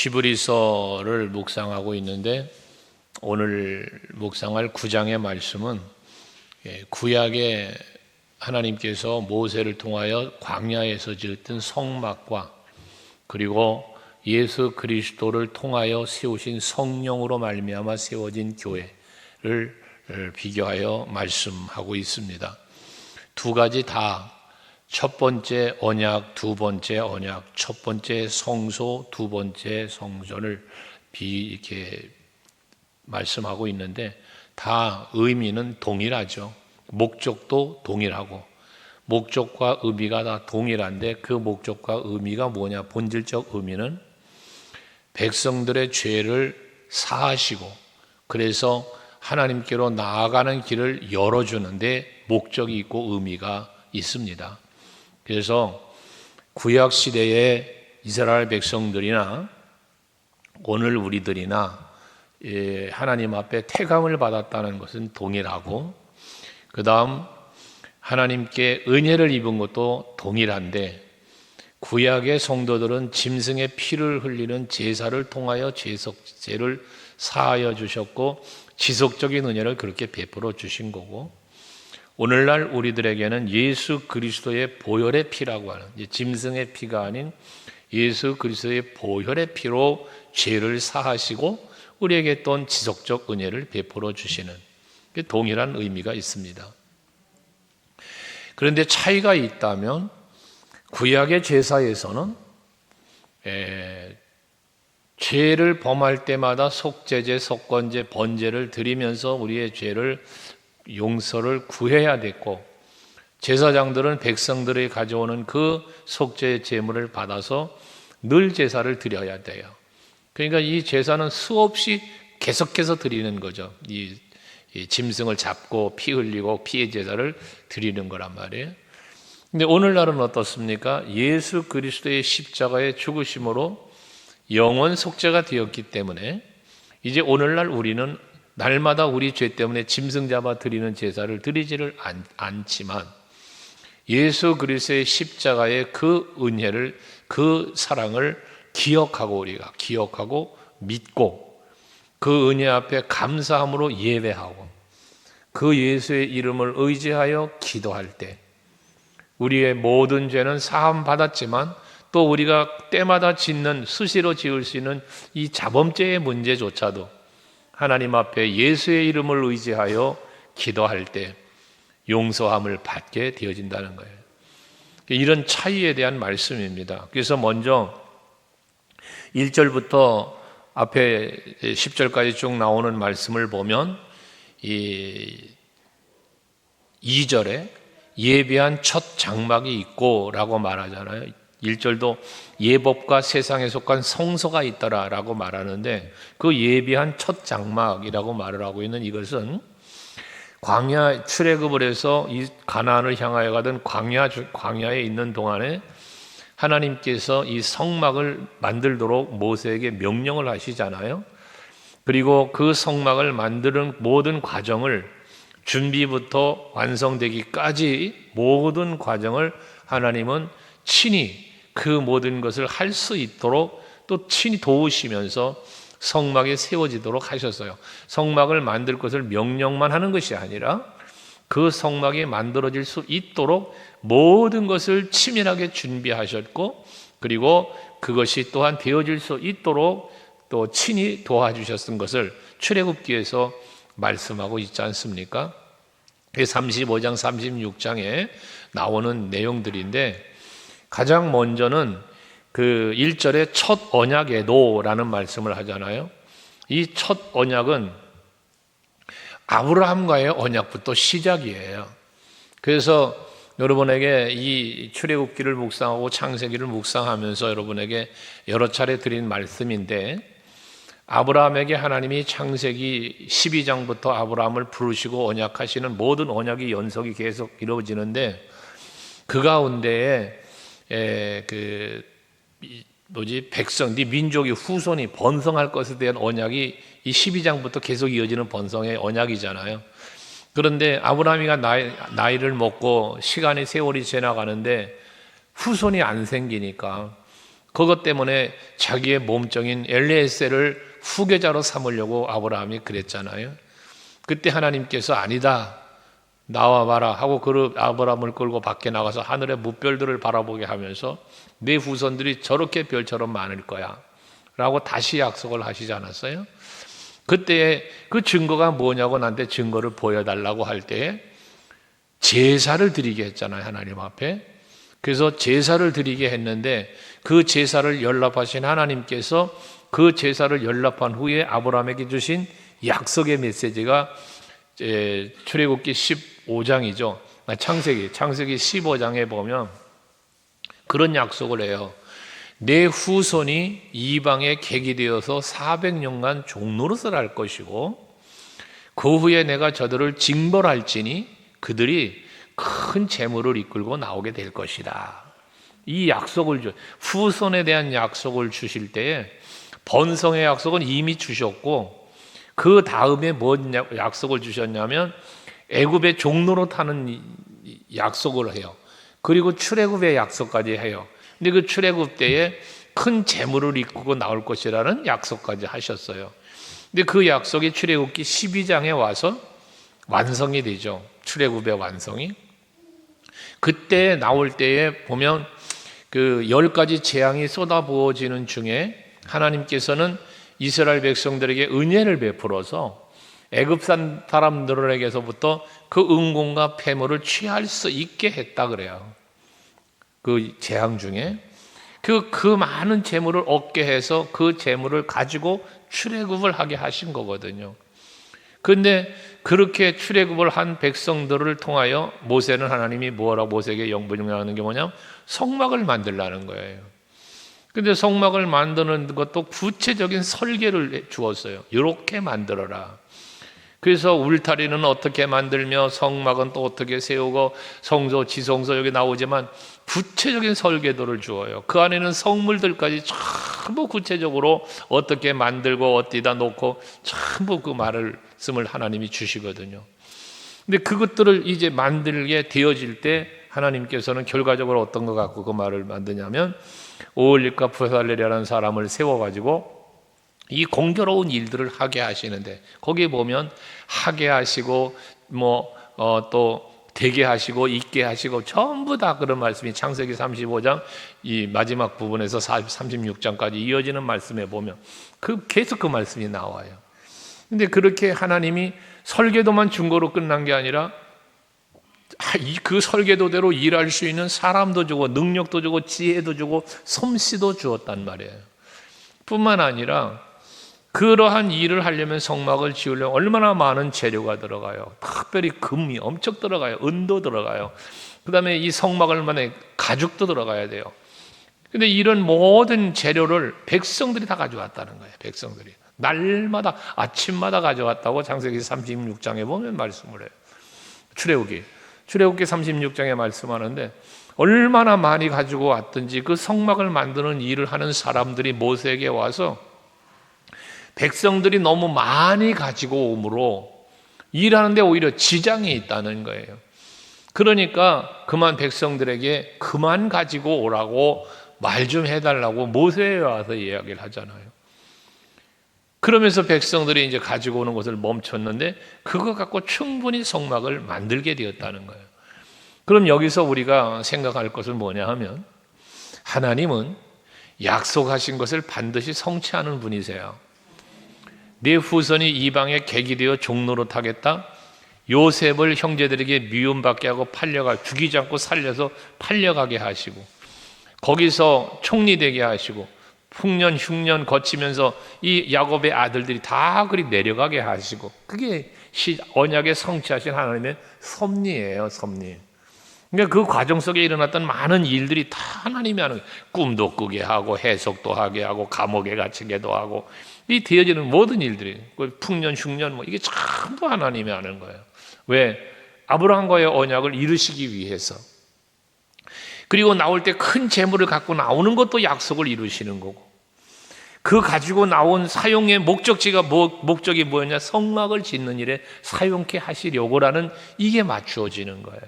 히브리서를 묵상하고 있는데 오늘 묵상할 9장의 말씀은 구약의 하나님께서 모세를 통하여 광야에서 지었던 성막과 그리고 예수 그리스도를 통하여 세우신 성령으로 말미암아 세워진 교회를 비교하여 말씀하고 있습니다. 두 가지 다 첫 번째 언약, 두 번째 언약, 첫 번째 성소, 두 번째 성전을 이렇게 말씀하고 있는데 다 의미는 동일하죠. 목적도 동일하고 목적과 의미가 다 동일한데 그 목적과 의미가 뭐냐? 본질적 의미는 백성들의 죄를 사하시고 그래서 하나님께로 나아가는 길을 열어주는데 목적이 있고 의미가 있습니다. 그래서 구약 시대의 이스라엘 백성들이나 오늘 우리들이나 하나님 앞에 택함을 받았다는 것은 동일하고 그 다음 하나님께 은혜를 입은 것도 동일한데 구약의 성도들은 짐승의 피를 흘리는 제사를 통하여 죄를 사하여 주셨고 지속적인 은혜를 그렇게 베풀어 주신 거고 오늘날 우리들에게는 예수 그리스도의 보혈의 피라고 하는 짐승의 피가 아닌 예수 그리스도의 보혈의 피로 죄를 사하시고 우리에게 또 지속적 은혜를 베풀어 주시는 동일한 의미가 있습니다. 그런데 차이가 있다면 구약의 제사에서는 죄를 범할 때마다 속죄제, 속건제, 번제를 드리면서 우리의 죄를 용서를 구해야 됐고 제사장들은 백성들이 가져오는 그 속죄 제물을 받아서 늘 제사를 드려야 돼요. 그러니까 이 제사는 수없이 계속해서 드리는 거죠. 이 짐승을 잡고 피 흘리고 피의 제사를 드리는 거란 말이에요. 근데 오늘날은 어떻습니까? 예수 그리스도의 십자가의 죽으심으로 영원 속죄가 되었기 때문에 이제 오늘날 우리는 날마다 우리 죄 때문에 짐승 잡아 드리는 제사를 드리지를 않지만 예수 그리스도의 십자가의 그 은혜를 그 사랑을 우리가 기억하고 믿고 그 은혜 앞에 감사함으로 예배하고 그 예수의 이름을 의지하여 기도할 때 우리의 모든 죄는 사함 받았지만 또 우리가 때마다 짓는 수시로 지을 수 있는 이 자범죄의 문제조차도 하나님 앞에 예수의 이름을 의지하여 기도할 때 용서함을 받게 되어진다는 거예요. 이런 차이에 대한 말씀입니다. 그래서 먼저 1절부터 앞에 10절까지 쭉 나오는 말씀을 보면 이 2절에 예비한 첫 장막이 있고 라고 말하잖아요. 1절도 예법과 세상에 속한 성소가 있더라라고 말하는데 그 예비한 첫 장막이라고 말을 하고 있는 이것은 광야 출애굽을 해서 이 가나안을 향하여 가던 광야에 있는 동안에 하나님께서 이 성막을 만들도록 모세에게 명령을 하시잖아요. 그리고 그 성막을 만드는 모든 과정을 준비부터 완성되기까지 모든 과정을 하나님은 친히 그 모든 것을 할 수 있도록 또 친히 도우시면서 성막이 세워지도록 하셨어요. 성막을 만들 것을 명령만 하는 것이 아니라 그 성막이 만들어질 수 있도록 모든 것을 치밀하게 준비하셨고 그리고 그것이 또한 되어질 수 있도록 또 친히 도와주셨던 것을 출애굽기에서 말씀하고 있지 않습니까? 35장 36장에 나오는 내용들인데 가장 먼저는 그 1절에 첫 언약에도라는 말씀을 하잖아요. 이 첫 언약은 아브라함과의 언약부터 시작이에요. 그래서 여러분에게 이 출애굽기를 묵상하고 창세기를 묵상하면서 여러분에게 여러 차례 드린 말씀인데 아브라함에게 하나님이 창세기 12장부터 아브라함을 부르시고 언약하시는 모든 언약의 연속이 계속 이루어지는데 그 가운데에 백성, 네 민족이 후손이 번성할 것에 대한 언약이 이 12장부터 계속 이어지는 번성의 언약이잖아요. 그런데 아브라함이가 나이를 먹고 시간이 세월이 지나가는데 후손이 안 생기니까 그것 때문에 자기의 몸종인 엘리에셀을 후계자로 삼으려고 아브라함이 그랬잖아요. 그때 하나님께서 아니다, 나와 봐라 하고 아브라함을 끌고 밖에 나가서 하늘의 무별들을 바라보게 하면서 내 후손들이 저렇게 별처럼 많을 거야 라고 다시 약속을 하시지 않았어요? 그때 그 증거가 뭐냐고 나한테 증거를 보여달라고 할 때에 제사를 드리게 했잖아요, 하나님 앞에. 그래서 제사를 드리게 했는데 그 제사를 연락하신 하나님께서 그 제사를 연락한 후에 아브라함에게 주신 약속의 메시지가 출애굽기 15장이죠. 창세기 15장에 보면 그런 약속을 해요. 내 후손이 이방에 객이 되어서 400년간 종노릇을 할 것이고 그 후에 내가 저들을 징벌할지니 그들이 큰 재물을 이끌고 나오게 될 것이다. 이 약속을 후손에 대한 약속을 주실 때에 번성의 약속은 이미 주셨고 그 다음에 뭔 약속을 주셨냐면 애굽의 종로로 타는 약속을 해요. 그리고 출애굽의 약속까지 해요. 근데 그 출애굽 때에 큰 재물을 이끌고 나올 것이라는 약속까지 하셨어요. 근데 그 약속이 출애굽기 12장에 와서 완성이 되죠. 출애굽의 완성이. 그때 나올 때에 보면 그 10가지 재앙이 쏟아부어지는 중에 하나님께서는 이스라엘 백성들에게 은혜를 베풀어서 애굽 사람들에게서부터 그 은공과 폐물을 취할 수 있게 했다 그래요. 그 재앙 중에 그 많은 재물을 얻게 해서 그 재물을 가지고 출애굽을 하게 하신 거거든요. 그런데 그렇게 출애굽을 한 백성들을 통하여 모세는 하나님이 뭐라고 모세에게 명령하는 게 뭐냐? 성막을 만들라는 거예요. 근데 성막을 만드는 것도 구체적인 설계를 주었어요. 이렇게 만들어라. 그래서 울타리는 어떻게 만들며 성막은 또 어떻게 세우고 성소, 지성소 여기 나오지만 구체적인 설계도를 주어요. 그 안에는 성물들까지 전부 구체적으로 어떻게 만들고 어디다 놓고 전부 그 말씀을 하나님이 주시거든요. 근데 그것들을 이제 만들게 되어질 때 하나님께서는 결과적으로 어떤 것 갖고 그 말을 만드냐면 오홀립과 부살렐이라는 사람을 세워가지고 이 공교로운 일들을 하게 하시는데 거기에 보면 하게 하시고 또 되게 하시고 있게 하시고 전부 다 그런 말씀이 창세기 35장 이 마지막 부분에서 36장까지 이어지는 말씀에 보면 계속 그 말씀이 나와요. 근데 그렇게 하나님이 설계도만 준 거로 끝난 게 아니라 그 설계도대로 일할 수 있는 사람도 주고 능력도 주고 지혜도 주고 솜씨도 주었단 말이에요. 뿐만 아니라 그러한 일을 하려면 성막을 지으려면 얼마나 많은 재료가 들어가요. 특별히 금이 엄청 들어가요. 은도 들어가요. 그 다음에 이 성막을 만에 가죽도 들어가야 돼요. 근데 이런 모든 재료를 백성들이 다 가져왔다는 거예요. 백성들이 날마다 아침마다 가져왔다고 창세기 36장에 보면 말씀을 해요. 출애굽기 36장에 말씀하는데 얼마나 많이 가지고 왔든지 그 성막을 만드는 일을 하는 사람들이 모세에게 와서 백성들이 너무 많이 가지고 오므로 일하는데 오히려 지장이 있다는 거예요. 그러니까 그만 백성들에게 그만 가지고 오라고 말 좀 해달라고 모세에 와서 이야기를 하잖아요. 그러면서 백성들이 이제 가지고 오는 것을 멈췄는데 그거 갖고 충분히 성막을 만들게 되었다는 거예요. 그럼 여기서 우리가 생각할 것은 뭐냐 하면 하나님은 약속하신 것을 반드시 성취하는 분이세요. 네 후손이 이방에 객이 되어 종노릇 하겠다. 요셉을 형제들에게 미움받게 하고 죽이지 않고 살려서 팔려가게 하시고 거기서 총리되게 하시고 풍년 흉년 거치면서 이 야곱의 아들들이 다 그리 내려가게 하시고 그게 언약에 성취하신 하나님의 섭리예요. 섭리. 그러니까 그 과정 속에 일어났던 많은 일들이 다 하나님이 하는 거예요. 꿈도 꾸게 하고 해석도 하게 하고 감옥에 갇히게도 하고 이 되어지는 모든 일들이 풍년 흉년 이게 전부 하나님이 하는 거예요. 왜? 아브라함과의 언약을 이루시기 위해서. 그리고 나올 때 큰 재물을 갖고 나오는 것도 약속을 이루시는 거고 그 가지고 나온 사용의 목적이 뭐였냐? 성막을 짓는 일에 사용케 하시려고라는 이게 맞추어지는 거예요.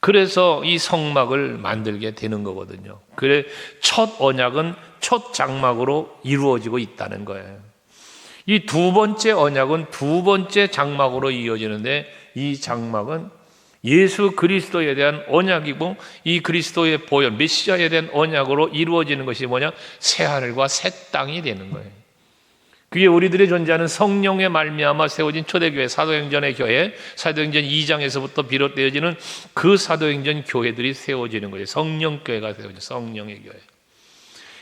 그래서 이 성막을 만들게 되는 거거든요. 그래 첫 언약은 첫 장막으로 이루어지고 있다는 거예요. 이 두 번째 언약은 두 번째 장막으로 이어지는데, 이 장막은 예수 그리스도에 대한 언약이고, 이 그리스도의 보혈 메시아에 대한 언약으로 이루어지는 것이 뭐냐? 새하늘과 새 땅이 되는 거예요. 그게 우리들이 존재하는 성령의 말미암아 세워진 초대교회, 사도행전의 교회, 사도행전 2장에서부터 비롯되어지는 그 사도행전 교회들이 세워지는 거예요. 성령교회가 세워져, 성령의 교회.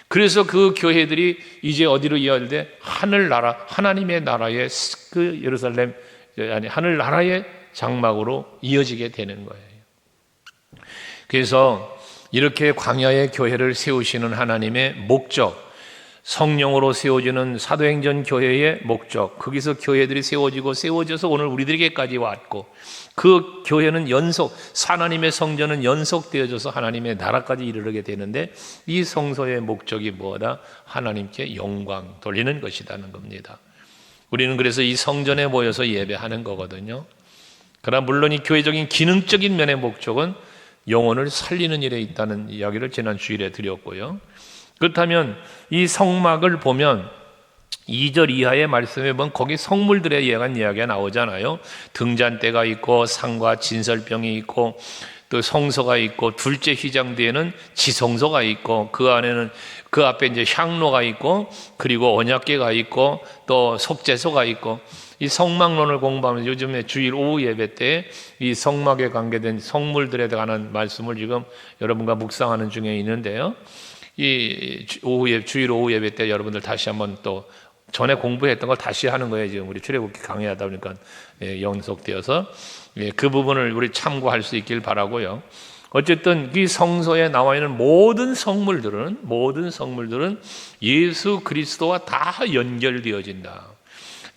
그래서 그 교회들이 이제 어디로 이어질때 하늘나라, 하나님의 나라의 그 예루살렘, 아니 하늘나라의 장막으로 이어지게 되는 거예요. 그래서 이렇게 광야의 교회를 세우시는 하나님의 목적, 성령으로 세워지는 사도행전 교회의 목적, 거기서 교회들이 세워져서 오늘 우리들에게까지 왔고, 그 교회는 하나님의 성전은 연속되어져서 하나님의 나라까지 이르게 되는데, 이 성소의 목적이 뭐다? 하나님께 영광 돌리는 것이라는 겁니다. 우리는 그래서 이 성전에 모여서 예배하는 거거든요. 그러나 물론 이 교회적인 기능적인 면의 목적은 영혼을 살리는 일에 있다는 이야기를 지난 주일에 드렸고요. 그렇다면 이 성막을 보면 2절 이하의 말씀에 보면 거기 성물들에 의한 이야기가 나오잖아요. 등잔대가 있고 상과 진설병이 있고 또 성소가 있고, 둘째 휘장 뒤에는 지성소가 있고, 그 안에는 그 앞에 이제 향로가 있고, 그리고 언약궤가 있고, 또 속죄소가 있고, 이 성막론을 공부하면서 요즘에 주일 오후 예배 때 이 성막에 관계된 성물들에 관한 말씀을 지금 여러분과 묵상하는 중에 있는데요. 이 주일 오후 예배 때 여러분들 다시 한번 또 전에 공부했던 걸 다시 하는 거예요. 지금 우리 출애굽기 강의하다 보니까 연속되어서 그 부분을 우리 참고할 수 있길 바라고요. 어쨌든 이 성소에 나와 있는 모든 성물들은 예수 그리스도와 다 연결되어진다.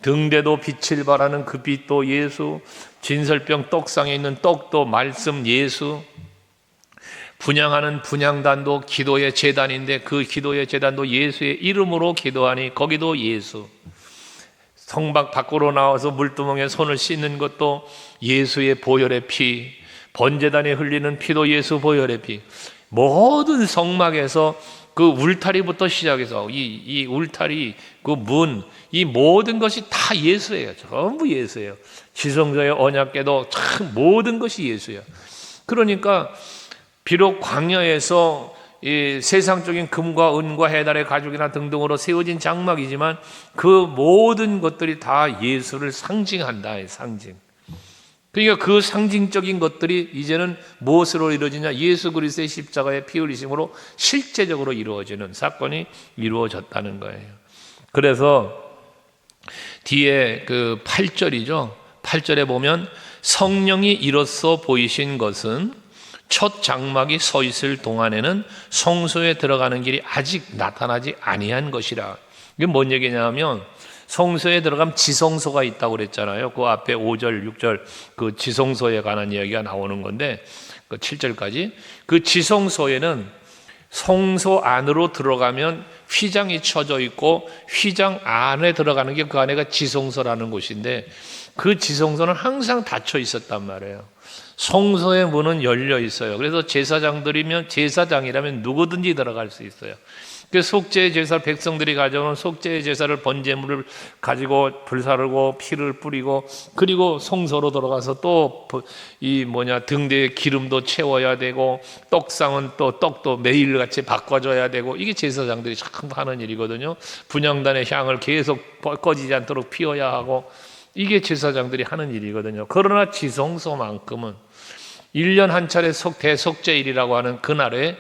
등대도 빛을 발하는 그 빛도 예수, 진설병 떡상에 있는 떡도 말씀 예수, 분향하는 분향단도 기도의 제단인데 그 기도의 제단도 예수의 이름으로 기도하니 거기도 예수, 성막 밖으로 나와서 물두멍에 손을 씻는 것도 예수의 보혈의 피, 번제단에 흘리는 피도 예수 보혈의 피. 모든 성막에서 그 울타리부터 시작해서 이 울타리, 그 문, 이 모든 것이 다 예수예요. 전부 예수예요. 지성소의 언약궤도 참 모든 것이 예수예요. 그러니까 비록 광야에서 이 세상적인 금과 은과 해달의 가죽이나 등등으로 세워진 장막이지만 그 모든 것들이 다 예수를 상징한다. 상징. 그러니까 그 상징적인 것들이 이제는 무엇으로 이루어지냐? 예수 그리스도의 십자가의 피 흘리심으로 실제적으로 이루어지는 사건이 이루어졌다는 거예요. 그래서 뒤에 그 8절이죠. 8절에 보면 성령이 이로써 보이신 것은 첫 장막이 서 있을 동안에는 성소에 들어가는 길이 아직 나타나지 아니한 것이라. 이게 뭔 얘기냐면 성소에 들어가면 지성소가 있다고 그랬잖아요. 그 앞에 5절, 6절 그 지성소에 관한 이야기가 나오는 건데 그 7절까지 그 지성소에는 성소 안으로 들어가면 휘장이 쳐져 있고 휘장 안에 들어가는 게 그 안에가 지성소라는 곳인데 그 지성소는 항상 닫혀 있었단 말이에요. 성소의 문은 열려 있어요. 그래서 제사장이라면 누구든지 들어갈 수 있어요. 그 속죄의 제사, 백성들이 가져오는 속죄의 제사를 번제물을 가지고 불사르고 피를 뿌리고 그리고 성소로 들어가서 또 등대에 기름도 채워야 되고 떡상은 또 떡도 매일같이 바꿔줘야 되고 이게 제사장들이 참 하는 일이거든요. 분향단의 향을 계속 꺼지지 않도록 피워야 하고 이게 제사장들이 하는 일이거든요. 그러나 지성소만큼은 1년 한 차례 대속죄일이라고 하는 그날에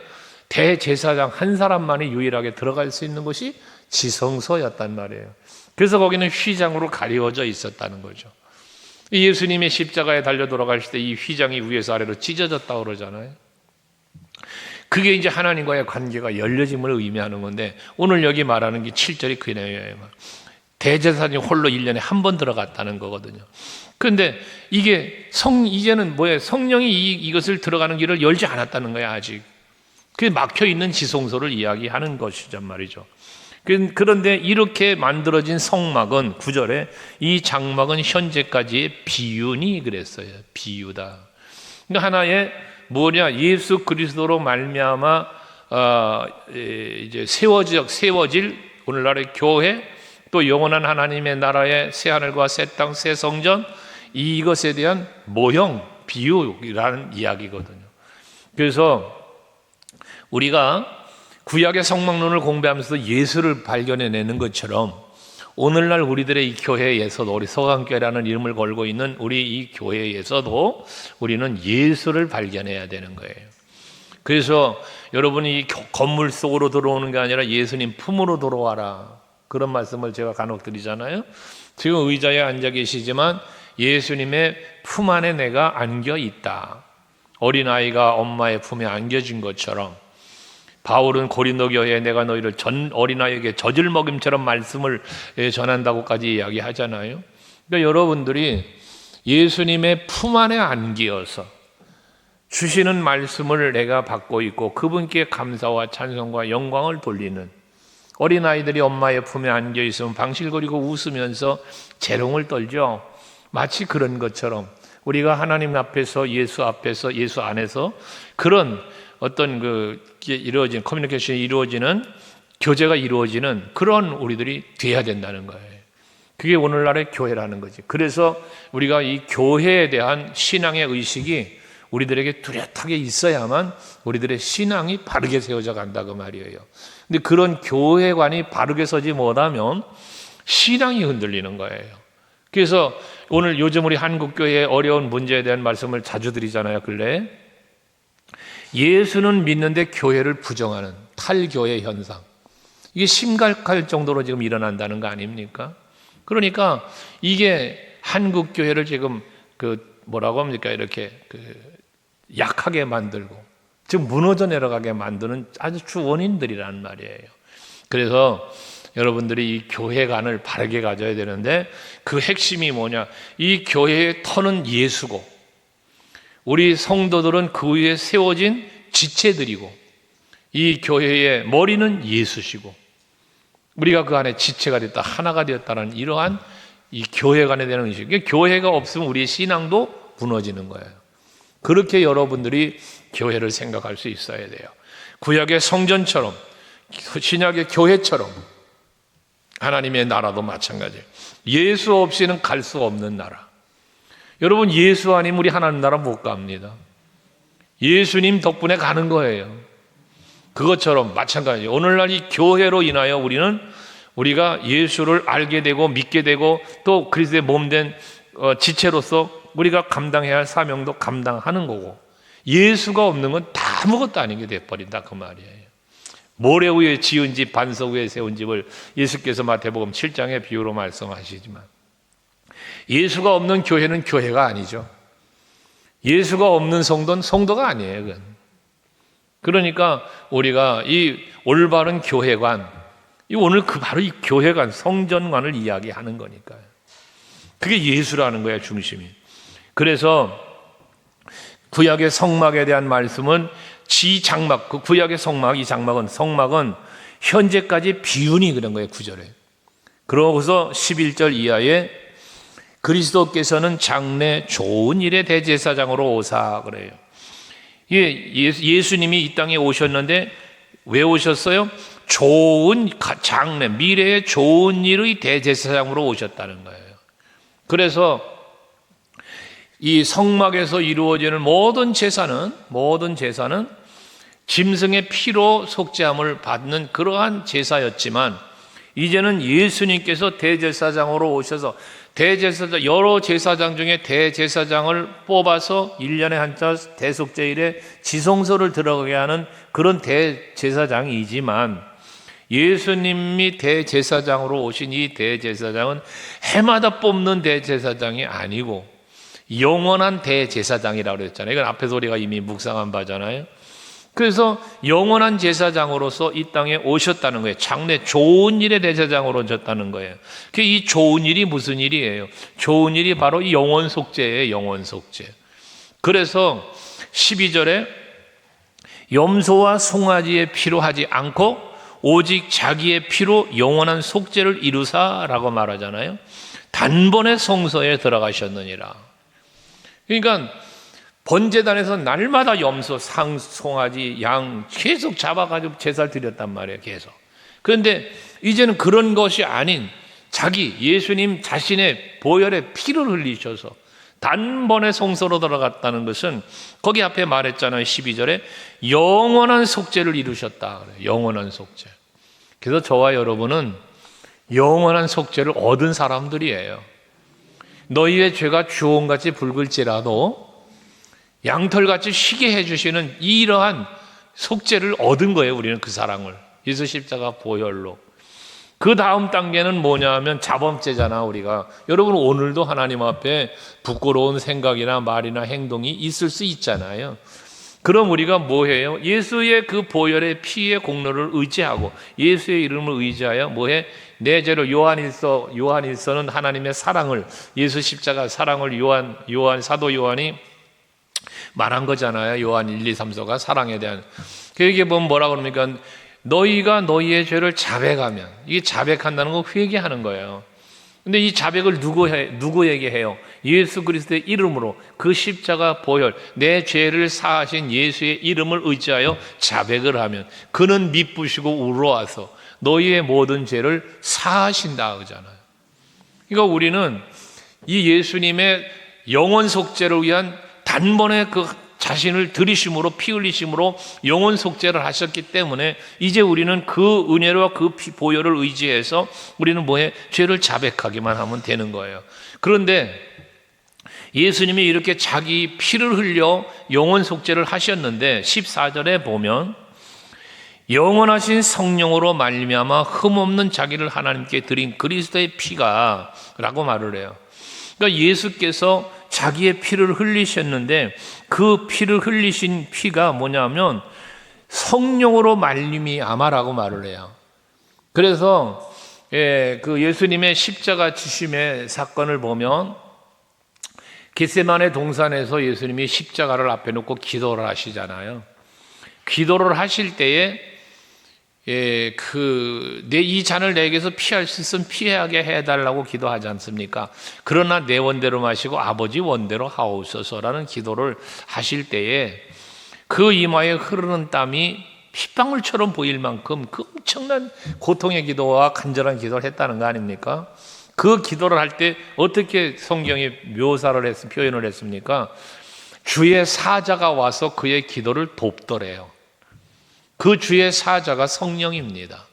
대제사장 한 사람만이 유일하게 들어갈 수 있는 곳이 지성소였단 말이에요. 그래서 거기는 휘장으로 가리워져 있었다는 거죠. 예수님의 십자가에 달려 돌아가실 때 이 휘장이 위에서 아래로 찢어졌다고 그러잖아요. 그게 이제 하나님과의 관계가 열려짐을 의미하는 건데 오늘 여기 말하는 게 7절이 그 내용이에요. 대제사장이 홀로 1년에 한 번 들어갔다는 거거든요. 그런데 이게 이제는 뭐예요? 성령이 이것을 들어가는 길을 열지 않았다는 거야, 아직. 그게 막혀있는 지성소를 이야기하는 것이란 말이죠. 그런데 이렇게 만들어진 성막은 9절에 이 장막은 현재까지의 비유니 그랬어요. 비유다. 그러니까 하나의 뭐냐? 예수 그리스도로 말미암아 이제 세워질 오늘날의 교회, 또 영원한 하나님의 나라의 새 하늘과 새 땅, 새 성전, 이것에 대한 모형, 비유라는 이야기거든요. 그래서 우리가 구약의 성막론을 공부하면서 예수를 발견해내는 것처럼 오늘날 우리들의 이 교회에서도, 우리 서강교회라는 이름을 걸고 있는 우리 이 교회에서도 우리는 예수를 발견해야 되는 거예요. 그래서 여러분이 이 건물 속으로 들어오는 게 아니라 예수님 품으로 들어와라, 그런 말씀을 제가 간혹 드리잖아요. 지금 의자에 앉아 계시지만 예수님의 품 안에 내가 안겨 있다. 어린아이가 엄마의 품에 안겨진 것처럼 바울은 고린도 교회에 내가 너희를 어린아이에게 젖을 먹임처럼 말씀을 전한다고까지 이야기하잖아요. 그러니까 여러분들이 예수님의 품 안에 안기어서 주시는 말씀을 내가 받고 있고 그분께 감사와 찬송과 영광을 돌리는, 어린아이들이 엄마의 품에 안겨 있으면 방실거리고 웃으면서 재롱을 떨죠. 마치 그런 것처럼 우리가 하나님 앞에서, 예수 앞에서, 예수 안에서 그런 어떤 이루어진 커뮤니케이션이 이루어지는, 교제가 이루어지는 그런 우리들이 돼야 된다는 거예요. 그게 오늘날의 교회라는 거지. 그래서 우리가 이 교회에 대한 신앙의 의식이 우리들에게 뚜렷하게 있어야만 우리들의 신앙이 바르게 세워져 간다고 말이에요. 근데 그런 교회관이 바르게 서지 못하면 신앙이 흔들리는 거예요. 그래서 오늘 요즘 우리 한국교회의 어려운 문제에 대한 말씀을 자주 드리잖아요, 근래. 예수는 믿는데 교회를 부정하는 탈교회 현상, 이게 심각할 정도로 지금 일어난다는 거 아닙니까? 그러니까 이게 한국교회를 지금 뭐라고 합니까? 이렇게 약하게 만들고 지금 무너져 내려가게 만드는 아주 주 원인들이란 말이에요. 그래서 여러분들이 이 교회관을 바르게 가져야 되는데 그 핵심이 뭐냐? 이 교회의 터는 예수고 우리 성도들은 그 위에 세워진 지체들이고 이 교회의 머리는 예수시고 우리가 그 안에 지체가 됐다, 하나가 되었다는 이러한 이 교회관에 대한 의식. 교회가 없으면 우리의 신앙도 무너지는 거예요. 그렇게 여러분들이 교회를 생각할 수 있어야 돼요. 구약의 성전처럼, 신약의 교회처럼 하나님의 나라도 마찬가지예요. 예수 없이는 갈 수 없는 나라. 여러분, 예수 아니면 우리 하나님 나라 못 갑니다. 예수님 덕분에 가는 거예요. 그것처럼 마찬가지예요. 오늘날 이 교회로 인하여 우리가 예수를 알게 되고 믿게 되고 또 그리스도의 몸된 지체로서 우리가 감당해야 할 사명도 감당하는 거고, 예수가 없는 건 다 아무것도 아닌 게 돼버린다 그 말이에요. 모래 위에 지은 집, 반석 위에 세운 집을 예수께서 마태복음 7장의 비유로 말씀하시지만 예수가 없는 교회는 교회가 아니죠. 예수가 없는 성도는 성도가 아니에요. 그건. 그러니까 우리가 이 올바른 교회관, 오늘 바로 이 교회관, 성전관을 이야기하는 거니까요. 그게 예수라는 거예요, 중심이. 그래서 구약의 성막에 대한 말씀은 지장막, 그 구약의 성막, 이 성막은 현재까지 비운이 그런 거예요, 9절에. 그러고서 11절 이하에 그리스도께서는 장래 좋은 일의 대제사장으로 오사 그래요. 예수님이 이 땅에 오셨는데 왜 오셨어요? 좋은 장래, 미래의 좋은 일의 대제사장으로 오셨다는 거예요. 그래서 이 성막에서 이루어지는 모든 제사는 짐승의 피로 속죄함을 받는 그러한 제사였지만 이제는 예수님께서 대제사장으로 오셔서 여러 제사장 중에 대제사장을 뽑아서 1년에 한차 대속죄일에 지성소를 들어가게 하는 그런 대제사장이지만 예수님이 대제사장으로 오신 이 대제사장은 해마다 뽑는 대제사장이 아니고 영원한 대제사장이라고 그랬잖아요. 이건 앞에서 우리가 이미 묵상한 바잖아요. 그래서 영원한 제사장으로서 이 땅에 오셨다는 거예요. 장래 좋은 일의 대제사장으로 오셨다는 거예요. 이 좋은 일이 무슨 일이에요? 좋은 일이 바로 이 영원 속죄예요. 영원 속죄. 그래서 12절에 염소와 송아지의 피로 하지 않고 오직 자기의 피로 영원한 속죄를 이루사라고 말하잖아요. 단번에 성소에 들어가셨느니라. 그러니까 번제단에서 날마다 염소, 상, 송아지, 양 계속 잡아가지고 제사를 드렸단 말이에요. 계속. 그런데 이제는 그런 것이 아닌 자기 예수님 자신의 보혈의 피를 흘리셔서 단번에 성소로 들어갔다는 것은 거기 앞에 말했잖아요. 12절에 영원한 속죄를 이루셨다. 영원한 속죄. 그래서 저와 여러분은 영원한 속죄를 얻은 사람들이에요. 너희의 죄가 주홍같이 붉을지라도 양털같이 희게 해주시는 이러한 속죄를 얻은 거예요. 우리는 그 사랑을 예수 십자가 보혈로. 그 다음 단계는 뭐냐 하면 자범죄잖아. 우리가 여러분 오늘도 하나님 앞에 부끄러운 생각이나 말이나 행동이 있을 수 있잖아요. 그럼 우리가 뭐 해요? 예수의 그 보혈의 피의 공로를 의지하고 예수의 이름을 의지하여 뭐 해? 내 죄를 요한일서는 하나님의 사랑을 예수 십자가 사랑을 요한 사도 요한이 말한 거잖아요. 요한 1, 2, 3, 4가 사랑에 대한. 거기에 보면 뭐라 그럽니까? 너희가 너희의 죄를 자백하면, 이게 자백한다는 건 회개하는 거예요. 근데 이 자백을 누구에게 해요? 예수 그리스도의 이름으로 그 십자가 보혈, 내 죄를 사하신 예수의 이름을 의지하여 자백을 하면 그는 미쁘시고 우러와서 너희의 모든 죄를 사하신다 하잖아요. 그러니까 우리는 이 예수님의 영원 속죄를 위한 단번에 그 자신을 들이심으로 피 흘리심으로 영원 속죄를 하셨기 때문에 이제 우리는 그 은혜와 그 보혈을 의지해서 우리는 뭐해? 죄를 자백하기만 하면 되는 거예요. 그런데 예수님이 이렇게 자기 피를 흘려 영원 속죄를 하셨는데 14절에 보면 영원하신 성령으로 말미암아 흠없는 자기를 하나님께 드린 그리스도의 피가 라고 말을 해요. 그러니까 예수께서 자기의 피를 흘리셨는데 그 피를 흘리신 피가 뭐냐면 성령으로 말미암아라고 말을 해요. 그래서 그 예수님의 십자가 지심의 사건을 보면 겟세마네 동산에서 예수님이 십자가를 앞에 놓고 기도를 하시잖아요. 기도를 하실 때에 이 잔을 내게서 피할 수 있으면 피하게 해달라고 기도하지 않습니까? 그러나 내 원대로 마시고 아버지 원대로 하옵소서라는 기도를 하실 때에 그 이마에 흐르는 땀이 핏방울처럼 보일 만큼 그 엄청난 고통의 기도와 간절한 기도를 했다는 거 아닙니까? 그 기도를 할 때 어떻게 성경이 표현을 했습니까? 주의 사자가 와서 그의 기도를 돕더래요. 그 주의 사자가 성령입니다.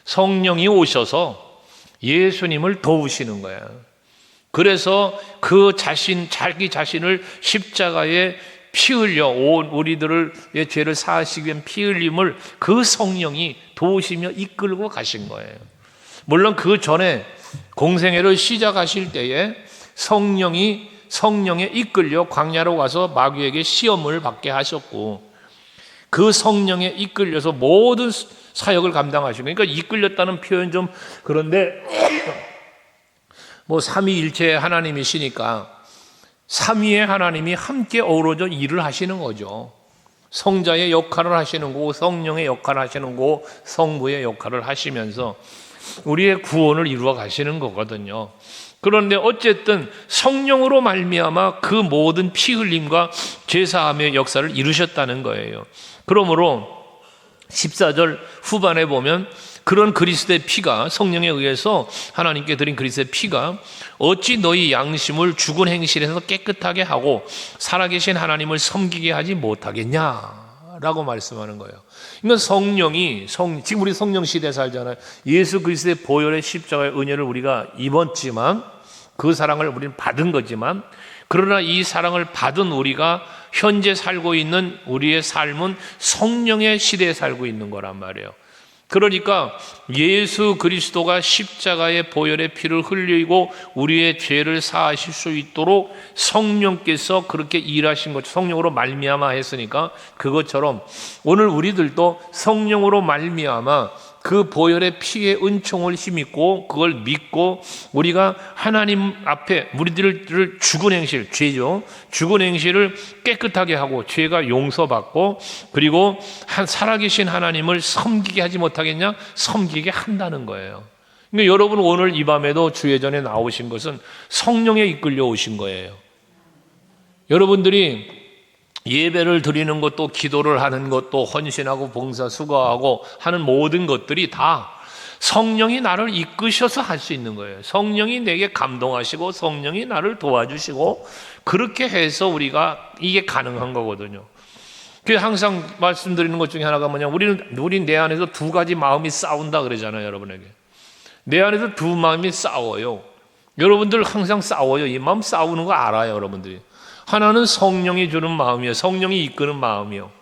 성령이 오셔서 예수님을 도우시는 거예요. 그래서 자기 자신을 십자가에 피 흘려 우리들의 죄를 사하시기 위한 피 흘림을 그 성령이 도우시며 이끌고 가신 거예요. 물론 그 전에 공생애를 시작하실 때에 성령에 이끌려 광야로 가서 마귀에게 시험을 받게 하셨고 그 성령에 이끌려서 모든 사역을 감당하시고, 그러니까 이끌렸다는 표현 좀 그런데 뭐 삼위일체 하나님이시니까 삼위의 하나님이 함께 어우러져 일을 하시는 거죠. 성자의 역할을 하시는 거고 성령의 역할을 하시는 거고 성부의 역할을 하시면서 우리의 구원을 이루어 가시는 거거든요. 그런데 어쨌든 성령으로 말미암아 그 모든 피 흘림과 죄사함의 역사를 이루셨다는 거예요. 그러므로 14절 후반에 보면 그런 그리스도의 피가 성령에 의해서 하나님께 드린 그리스도의 피가 어찌 너희 양심을 죽은 행실에서 깨끗하게 하고 살아계신 하나님을 섬기게 하지 못하겠냐라고 말씀하는 거예요. 그러니까 지금 우리 성령 시대에 살잖아요. 예수 그리스도의 보혈의 십자가의 은혜를 우리가 입었지만 그 사랑을 우리는 받은 거지만 그러나 이 사랑을 받은 우리가 현재 살고 있는 우리의 삶은 성령의 시대에 살고 있는 거란 말이에요. 그러니까 예수 그리스도가 십자가의 보혈의 피를 흘리고 우리의 죄를 사하실 수 있도록 성령께서 그렇게 일하신 것, 성령으로 말미암아 했으니까 그것처럼 오늘 우리들도 성령으로 말미암아 그 보혈의 피의 은총을 힘입고 그걸 믿고 우리가 하나님 앞에 우리들을 죽은 행실, 죄죠. 죽은 행실을 깨끗하게 하고 죄가 용서받고 그리고 살아계신 하나님을 섬기게 하지 못하겠냐? 섬기게 한다는 거예요. 그러니까 여러분 오늘 이 밤에도 주예전에 나오신 것은 성령에 이끌려 오신 거예요. 여러분들이 예배를 드리는 것도, 기도를 하는 것도, 헌신하고 봉사 수고하고 하는 모든 것들이 다 성령이 나를 이끄셔서 할 수 있는 거예요. 성령이 내게 감동하시고 성령이 나를 도와주시고 그렇게 해서 우리가 이게 가능한 거거든요. 그래서 항상 말씀드리는 것 중에 하나가 뭐냐, 우리 내 안에서 두 가지 마음이 싸운다 그러잖아요. 여러분에게 내 안에서 두 마음이 싸워요. 여러분들 항상 싸워요. 이 마음 싸우는 거 알아요. 여러분들이 하나는 성령이 주는 마음이에요. 성령이 이끄는 마음이요.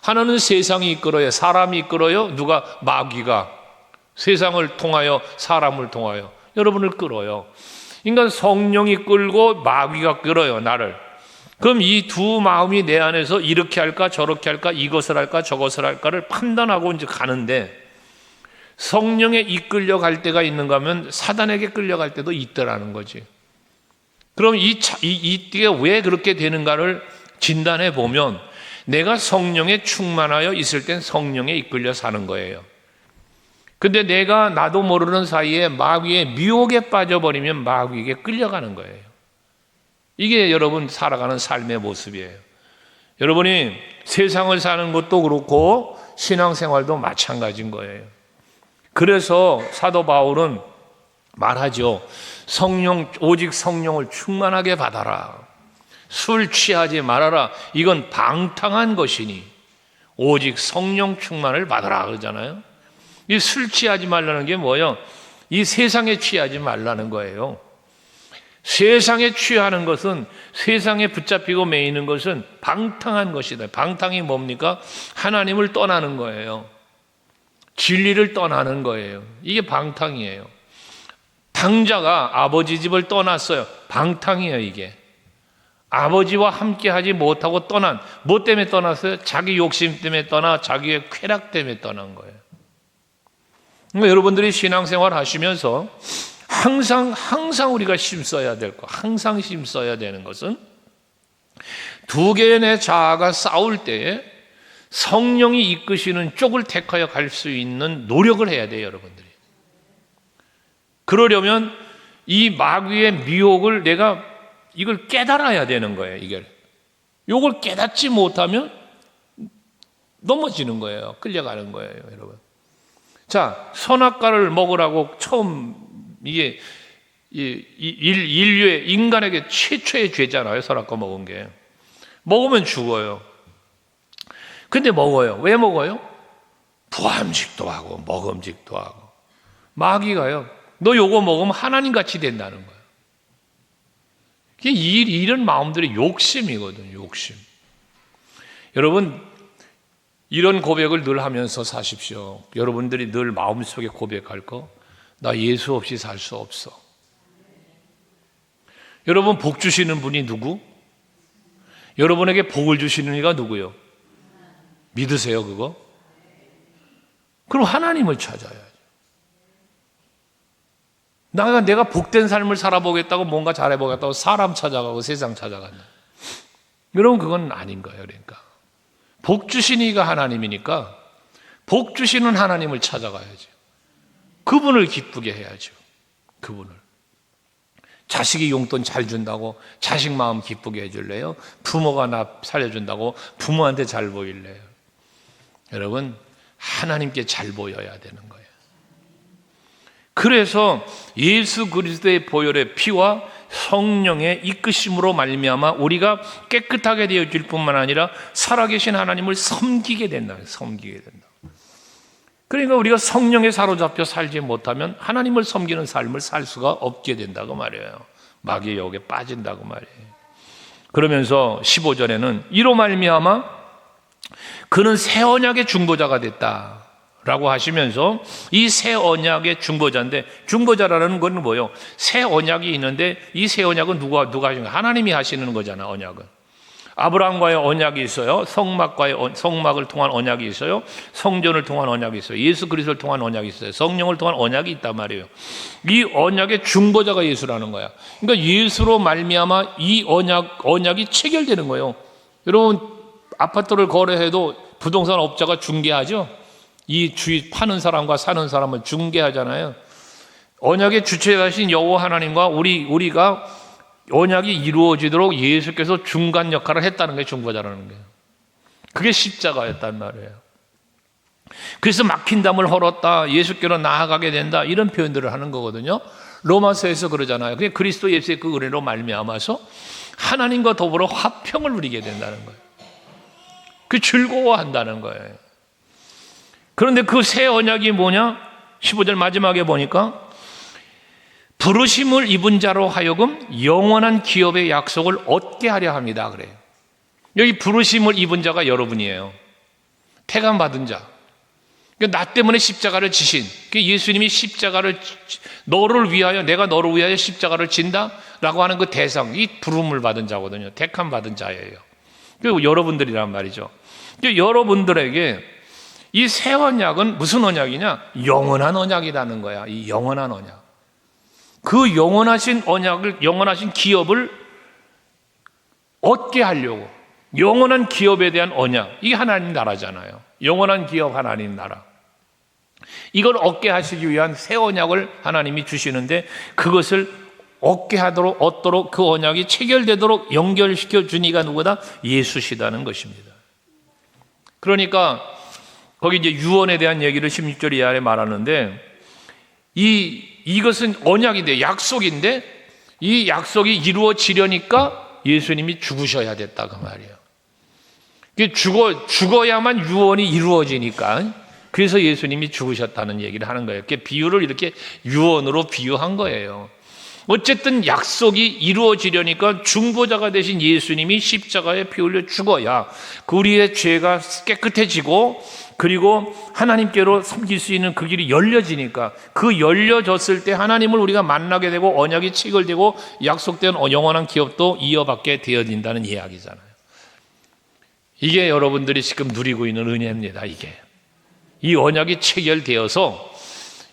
하나는 세상이 이끌어요. 사람이 이끌어요. 누가? 마귀가 세상을 통하여 사람을 통하여 여러분을 끌어요. 그러니까 성령이 끌고 마귀가 끌어요, 나를. 그럼 이 두 마음이 내 안에서 이렇게 할까 저렇게 할까 이것을 할까 저것을 할까를 판단하고 이제 가는데, 성령에 이끌려 갈 때가 있는가 하면 사단에게 끌려갈 때도 있더라는 거지. 그럼 이게 왜 그렇게 되는가를 진단해 보면, 내가 성령에 충만하여 있을 땐 성령에 이끌려 사는 거예요. 근데 내가 나도 모르는 사이에 마귀의 미혹에 빠져버리면 마귀에게 끌려가는 거예요. 이게 여러분 살아가는 삶의 모습이에요. 여러분이 세상을 사는 것도 그렇고 신앙생활도 마찬가지인 거예요. 그래서 사도 바울은 말하죠. 오직 성령을 충만하게 받아라. 술 취하지 말아라. 이건 방탕한 것이니 오직 성령 충만을 받아라 그러잖아요. 이 술 취하지 말라는 게 뭐예요? 이 세상에 취하지 말라는 거예요. 세상에 취하는 것은, 세상에 붙잡히고 매이는 것은 방탕한 것이다. 방탕이 뭡니까? 하나님을 떠나는 거예요. 진리를 떠나는 거예요. 이게 방탕이에요. 탕자가 아버지 집을 떠났어요. 방탕이에요, 이게. 아버지와 함께 하지 못하고 떠난, 뭐 때문에 떠났어요? 자기 욕심 때문에 떠나, 자기의 쾌락 때문에 떠난 거예요. 그러니까 여러분들이 신앙생활 하시면서 항상 우리가 힘써야 될 거, 항상 힘써야 되는 것은, 두 개의 내 자아가 싸울 때에 성령이 이끄시는 쪽을 택하여 갈 수 있는 노력을 해야 돼요, 여러분들이. 그러려면 이 마귀의 미혹을 내가 이걸 깨달아야 되는 거예요. 이걸 깨닫지 못하면 넘어지는 거예요. 끌려가는 거예요, 여러분. 자, 선악과를 먹으라고 처음, 이게 인류의, 인간에게 최초의 죄잖아요. 선악과 먹은 게. 먹으면 죽어요. 근데 먹어요. 왜 먹어요? 부함직도 하고 먹음직도 하고. 마귀가요, 너 요거 먹으면 하나님같이 된다는 거예요. 이런 마음들이 욕심이거든요. 욕심. 여러분, 이런 고백을 늘 하면서 사십시오. 여러분들이 늘 마음속에 고백할 거, 나 예수 없이 살 수 없어. 여러분, 복 주시는 분이 누구? 여러분에게 복을 주시는 이가 누구요? 믿으세요, 그거? 그럼 하나님을 찾아야죠. 내가 복된 삶을 살아보겠다고, 뭔가 잘해보겠다고 사람 찾아가고 세상 찾아간다. 여러분, 그건 아닌 거예요. 그러니까 복 주신 이가 하나님이니까 복 주시는 하나님을 찾아가야죠. 그분을 기쁘게 해야죠. 그분을. 자식이 용돈 잘 준다고 자식 마음 기쁘게 해줄래요? 부모가 나 살려준다고 부모한테 잘 보일래요? 여러분, 하나님께 잘 보여야 되는 거예요. 그래서 예수 그리스도의 보혈의 피와 성령의 이끄심으로 말미암아 우리가 깨끗하게 되어질 뿐만 아니라 살아계신 하나님을 섬기게 된다. 섬기게 된다. 그러니까 우리가 성령에 사로잡혀 살지 못하면 하나님을 섬기는 삶을 살 수가 없게 된다고 말이에요. 마귀의 유혹에 빠진다고 말이에요. 그러면서 15절에는 이로 말미암아 그는 새 언약의 중보자가 됐다 라고 하시면서, 이 새 언약의 중보자인데, 중보자라는 건 뭐예요? 새 언약이 있는데 이 새 언약은 누가 하시는 거예요? 하나님이 하시는 거잖아. 언약은 아브라함과의 언약이 있어요. 성막을 통한 언약이 있어요. 성전을 통한 언약이 있어요. 예수 그리스도를 통한 언약이 있어요. 성령을 통한 언약이 있단 말이에요. 이 언약의 중보자가 예수라는 거야. 그러니까 예수로 말미암아 이 언약이 체결되는 거예요. 여러분, 아파트를 거래해도 부동산 업자가 중개하죠. 이 주위 파는 사람과 사는 사람을 중개하잖아요. 언약의 주체자신 여호와 하나님과 우리가 언약이 이루어지도록 예수께서 중간 역할을 했다는 게 중보자라는 거예요. 그게 십자가였단 말이에요. 그래서 막힌 담을 헐었다, 예수께로 나아가게 된다, 이런 표현들을 하는 거거든요. 로마서에서 그러잖아요. 그게 그리스도 예수의 그 은혜로 말미암아서 하나님과 더불어 화평을 누리게 된다는 거예요. 그 즐거워한다는 거예요. 그런데 그 새 언약이 뭐냐? 15절 마지막에 보니까 부르심을 입은 자로 하여금 영원한 기업의 약속을 얻게 하려 합니다. 그래요. 여기 부르심을 입은 자가 여러분이에요. 택함 받은 자. 나 때문에 십자가를 지신, 예수님이 십자가를, 너를 위하여, 내가 너를 위하여 십자가를 진다라고 하는 그 대상, 이 부름을 받은 자거든요. 택함 받은 자예요. 그리고 여러분들이란 말이죠. 여러분들에게 이 새 언약은 무슨 언약이냐? 영원한 언약이라는 거야. 이 영원한 언약. 그 영원하신 언약을, 영원하신 기업을 얻게 하려고, 영원한 기업에 대한 언약, 이게 하나님 나라잖아요. 영원한 기업, 하나님 나라. 이걸 얻게 하시기 위한 새 언약을 하나님이 주시는데, 그것을 얻도록 그 언약이 체결되도록 연결시켜 준 이가 누구다? 예수시다는 것입니다. 그러니까 거기 이제 유언에 대한 얘기를 16절 이하에 말하는데, 이것은 언약인데, 약속인데, 이 약속이 이루어지려니까 예수님이 죽으셔야 됐다, 그 말이에요. 죽어야만 유언이 이루어지니까, 그래서 예수님이 죽으셨다는 얘기를 하는 거예요. 비유를 이렇게 유언으로 비유한 거예요. 어쨌든 약속이 이루어지려니까 중보자가 되신 예수님이 십자가에 피 흘려 죽어야 우리의 죄가 깨끗해지고, 그리고 하나님께로 섬길 수 있는 그 길이 열려지니까, 그 열려졌을 때 하나님을 우리가 만나게 되고 언약이 체결되고 약속된 영원한 기업도 이어받게 되어진다는 이야기잖아요. 이게 여러분들이 지금 누리고 있는 은혜입니다. 이 언약이 체결되어서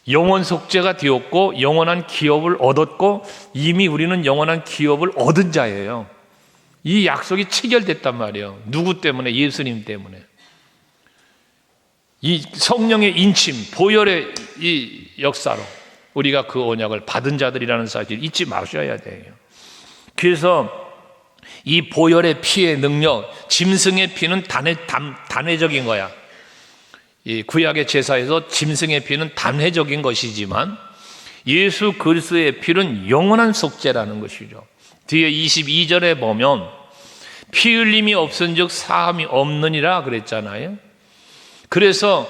영원 속죄가 되었고 영원한 기업을 얻었고, 이미 우리는 영원한 기업을 얻은 자예요. 이 약속이 체결됐단 말이에요. 누구 때문에? 예수님 때문에. 이 성령의 인침, 보혈의 이 역사로 우리가 그 언약을 받은 자들이라는 사실 잊지 마셔야 돼요. 그래서 이 보혈의 피의 능력, 짐승의 피는 단회적인 거야. 이 구약의 제사에서 짐승의 피는 단회적인 것이지만 예수 그리스도의 피는 영원한 속죄라는 것이죠. 뒤에 22절에 보면 피 흘림이 없은즉 사함이 없느니라 그랬잖아요. 그래서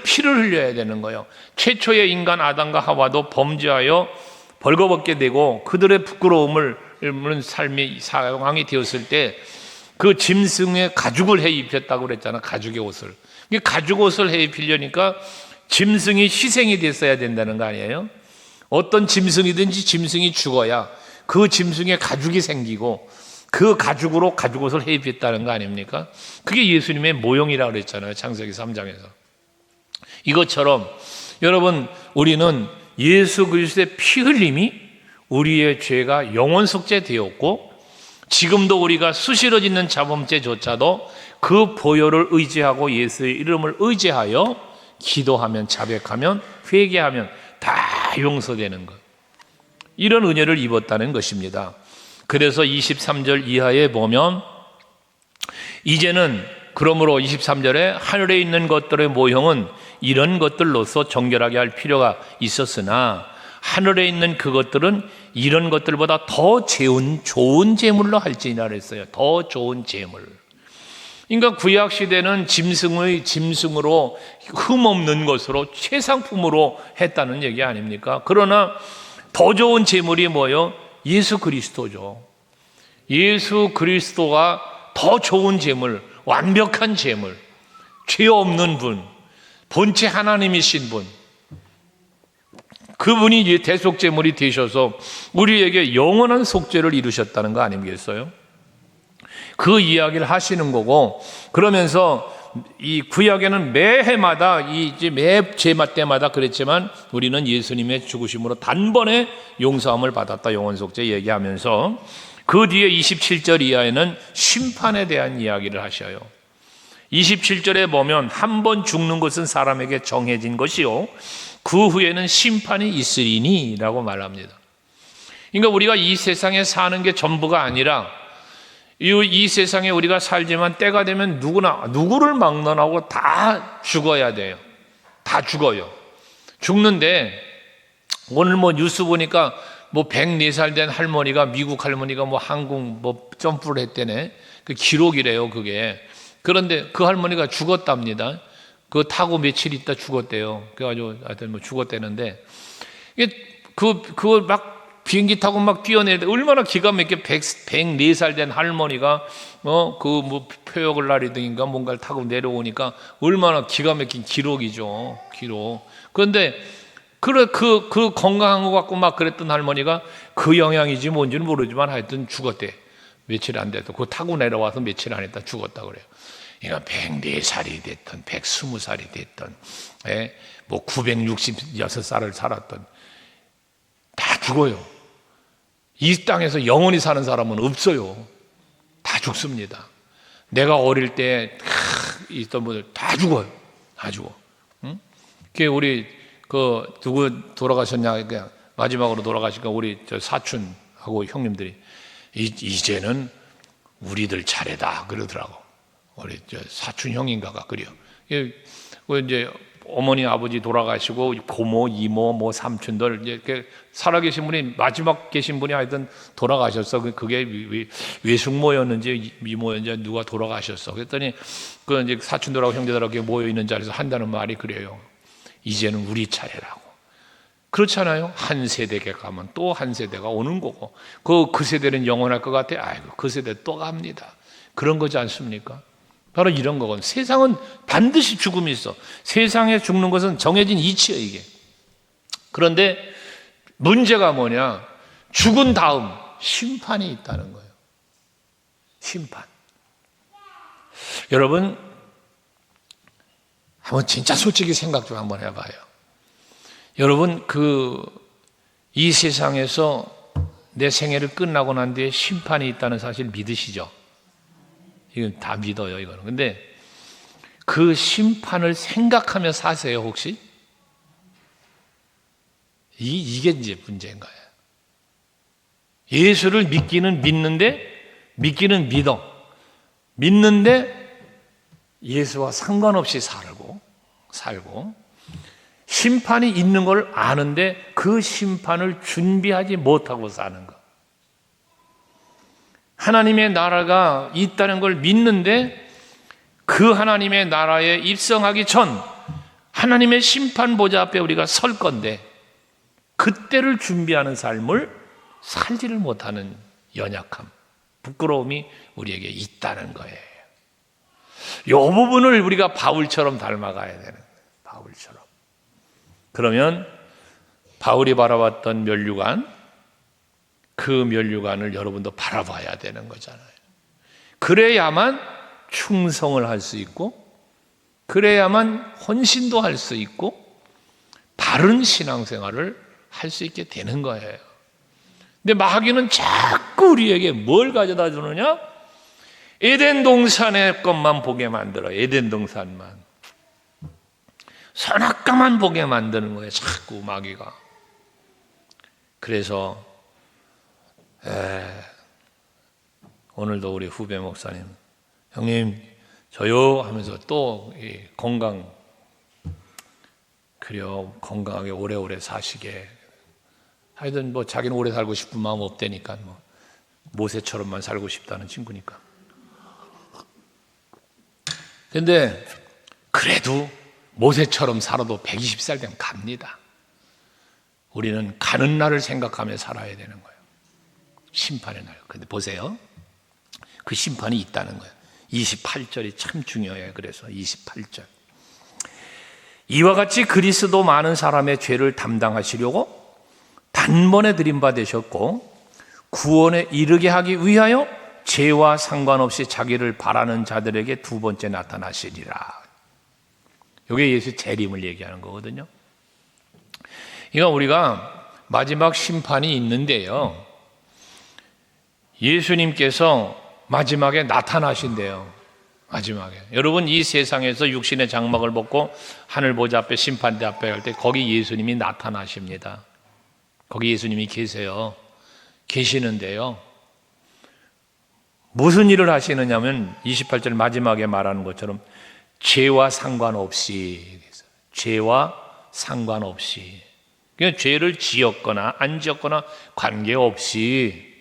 피를 흘려야 되는 거예요. 최초의 인간 아담과 하와도 범죄하여 벌거벗게 되고 그들의 부끄러움을 삶이 상황이 되었을 때 그 짐승의 가죽을 해 입혔다고 그랬잖아. 가죽의 옷을. 가죽 옷을 해 입히려니까 짐승이 희생이 됐어야 된다는 거 아니에요? 어떤 짐승이든지 짐승이 죽어야 그 짐승의 가죽이 생기고 그 가죽으로 가죽 옷을 해 입혔다는 거 아닙니까? 그게 예수님의 모형이라고 그랬잖아요. 창세기 3장에서. 이것처럼 여러분, 우리는 예수 그리스도의 피 흘림이 우리의 죄가 영원 속죄되었고, 지금도 우리가 수시로 짓는 자범죄조차도 그 보혈을 의지하고 예수의 이름을 의지하여 기도하면, 자백하면, 회개하면 다 용서되는 것, 이런 은혜를 입었다는 것입니다. 그래서 23절 이하에 보면 이제는 그러므로 23절에 하늘에 있는 것들의 모형은 이런 것들로서 정결하게 할 필요가 있었으나 하늘에 있는 그것들은 이런 것들보다 더 좋은 제물로 할지니라 그랬어요. 더 좋은 제물. 그러니까 구약 시대는 짐승으로 흠없는 것으로 최상품으로 했다는 얘기 아닙니까? 그러나 더 좋은 제물이 뭐예요? 예수 그리스도죠. 예수 그리스도가 더 좋은 제물, 완벽한 제물, 죄 없는 분, 본체 하나님이신 분, 그분이 대속제물이 되셔서 우리에게 영원한 속죄를 이루셨다는 거 아니겠어요? 그 이야기를 하시는 거고, 그러면서 이 구약에는 매해마다 매 제마 때마다 그랬지만 우리는 예수님의 죽으심으로 단번에 용서함을 받았다, 영원 속죄 얘기하면서 그 뒤에 27절 이하에는 심판에 대한 이야기를 하셔요. 27절에 보면 한 번 죽는 것은 사람에게 정해진 것이요 그 후에는 심판이 있으리니 라고 말합니다. 그러니까 우리가 이 세상에 사는 게 전부가 아니라 이 세상에 우리가 살지만 때가 되면 누구를 막론하고 다 죽어야 돼요. 다 죽어요. 죽는데 오늘 뉴스 보니까 104살 된 할머니가, 미국 할머니가 한국 점프를 했대네. 그 기록이래요, 그게. 그런데 그 할머니가 죽었답니다. 그거 타고 며칠 있다 죽었대요. 그래가지고 하여튼 죽었대는데, 그걸 막 비행기 타고 막 뛰어내는데 얼마나 기가 막히게 104살 된 할머니가 표역을 날이든가 뭔가를 타고 내려오니까 얼마나 기가 막힌 기록이죠. 기록. 그런데 그 건강한 것 같고 막 그랬던 할머니가 그 영향이지 뭔지는 모르지만 하여튼 죽었대. 며칠 안 돼도 그거 타고 내려와서 며칠 안 있다 죽었다 그래요. 그러니까 104살이 됐던 120살이 됐던 966살을 살았던 다 죽어요. 이 땅에서 영원히 사는 사람은 없어요. 다 죽습니다. 내가 어릴 때 있던 분들 다 죽어요. 다 죽어. 응? 우리 누구 돌아가셨냐? 마지막으로 돌아가시니까 우리 사촌하고 형님들이 이제는 우리들 차례다 그러더라고. 우리 사촌 형인가가 그래요. 이제 어머니 아버지 돌아가시고 고모 이모 삼촌들 이렇게 살아계신 분이 마지막 계신 분이 하여튼 돌아가셨어. 그게 외숙모였는지 미모였는지 누가 돌아가셨어. 그랬더니 이제 사촌들하고 형제들하고 모여 있는 자리에서 한다는 말이 그래요. 이제는 우리 차례라고. 그렇잖아요. 한 세대가 가면 또 한 세대가 오는 거고 그 세대는 영원할 것 같아. 아이고 그 세대 또 갑니다. 그런 거지 않습니까? 바로 이런 거거든요. 세상은 반드시 죽음이 있어. 세상에 죽는 것은 정해진 이치예요, 이게. 그런데 문제가 뭐냐? 죽은 다음 심판이 있다는 거예요. 심판. 여러분, 한번 진짜 솔직히 생각 좀 한번 해봐요. 여러분, 이 세상에서 내 생애를 끝나고 난 뒤에 심판이 있다는 사실 믿으시죠? 이건 다 믿어요, 이거는. 근데 그 심판을 생각하며 사세요, 혹시? 이게 이제 문제인 거예요. 예수를 믿기는 믿는데, 믿기는 믿어. 믿는데 예수와 상관없이 살고, 심판이 있는 걸 아는데 그 심판을 준비하지 못하고 사는 거. 하나님의 나라가 있다는 걸 믿는데 그 하나님의 나라에 입성하기 전 하나님의 심판보좌 앞에 우리가 설 건데 그때를 준비하는 삶을 살지를 못하는 연약함, 부끄러움이 우리에게 있다는 거예요. 이 부분을 우리가 바울처럼 닮아가야 되는 거예요. 바울처럼. 그러면 바울이 바라봤던 면류관, 그 면류관을 여러분도 바라봐야 되는 거잖아요. 그래야만 충성을 할 수 있고, 그래야만 헌신도 할 수 있고, 바른 신앙생활을 할 수 있게 되는 거예요. 근데 마귀는 자꾸 우리에게 뭘 가져다 주느냐? 에덴 동산의 것만 보게 만들어요. 에덴 동산만. 선악과만 보게 만드는 거예요. 자꾸 마귀가. 그래서 오늘도 우리 후배 목사님, 형님 저요 하면서 또 건강하게 오래오래 사시게. 하여튼 자기는 오래 살고 싶은 마음 없다니까 모세처럼만 살고 싶다는 친구니까. 근데 그래도 모세처럼 살아도 120살 되면 갑니다. 우리는 가는 날을 생각하며 살아야 되는 거예요. 심판의 날. 근데 보세요. 그 심판이 있다는 거예요. 28절이 참 중요해요. 그래서 28절. 이와 같이 그리스도 많은 사람의 죄를 담당하시려고 단번에 드림바 되셨고 구원에 이르게 하기 위하여 죄와 상관없이 자기를 바라는 자들에게 두 번째 나타나시리라. 이게 예수 재림을 얘기하는 거거든요. 그러니까 우리가 마지막 심판이 있는데요, 예수님께서 마지막에 나타나신대요. 마지막에. 여러분, 이 세상에서 육신의 장막을 벗고 하늘 보좌 앞에 심판대 앞에 갈 때 거기 예수님이 나타나십니다. 거기 예수님이 계세요. 계시는데요, 무슨 일을 하시느냐면 28절 마지막에 말하는 것처럼 죄와 상관없이, 죄와 상관없이, 그러니까 죄를 지었거나 안 지었거나 관계없이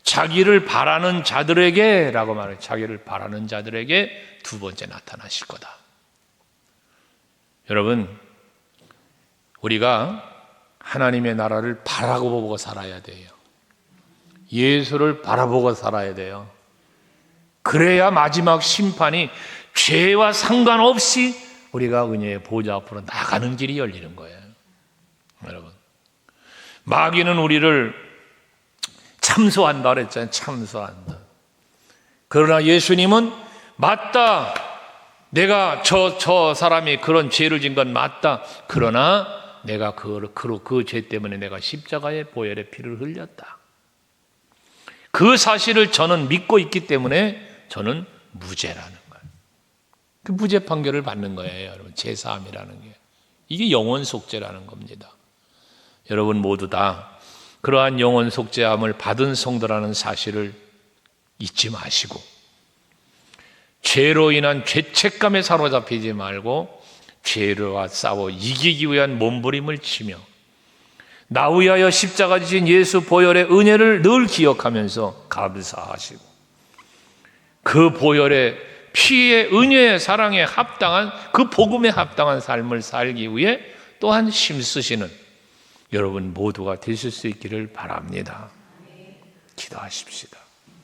자기를 바라는 자들에게 라고 말해요. 자기를 바라는 자들에게 두 번째 나타나실 거다. 여러분, 우리가 하나님의 나라를 바라보고 살아야 돼요. 예수를 바라보고 살아야 돼요. 그래야 마지막 심판이 죄와 상관없이 우리가 은혜의 보좌 앞으로 나가는 길이 열리는 거예요. 여러분, 마귀는 우리를 참소한다 그랬잖아요. 참소한다. 그러나 예수님은 맞다, 내가 저 사람이 그런 죄를 진 건 맞다. 그러나 내가 그 죄 때문에 내가 십자가의 보혈의 피를 흘렸다. 그 사실을 저는 믿고 있기 때문에 저는 무죄라는 거예요. 그 무죄 판결을 받는 거예요. 여러분, 제사함이라는 게 이게 영원 속죄라는 겁니다. 여러분 모두 다 그러한 영원 속죄함을 받은 성도라는 사실을 잊지 마시고 죄로 인한 죄책감에 사로잡히지 말고 죄와 싸워 이기기 위한 몸부림을 치며 나 위하여 십자가 지신 예수 보혈의 은혜를 늘 기억하면서 감사하시고 그 보혈의 피의 은혜의 사랑에 합당한 그 복음에 합당한 삶을 살기 위해 또한 힘쓰시는 여러분 모두가 되실 수 있기를 바랍니다. 기도하십시다.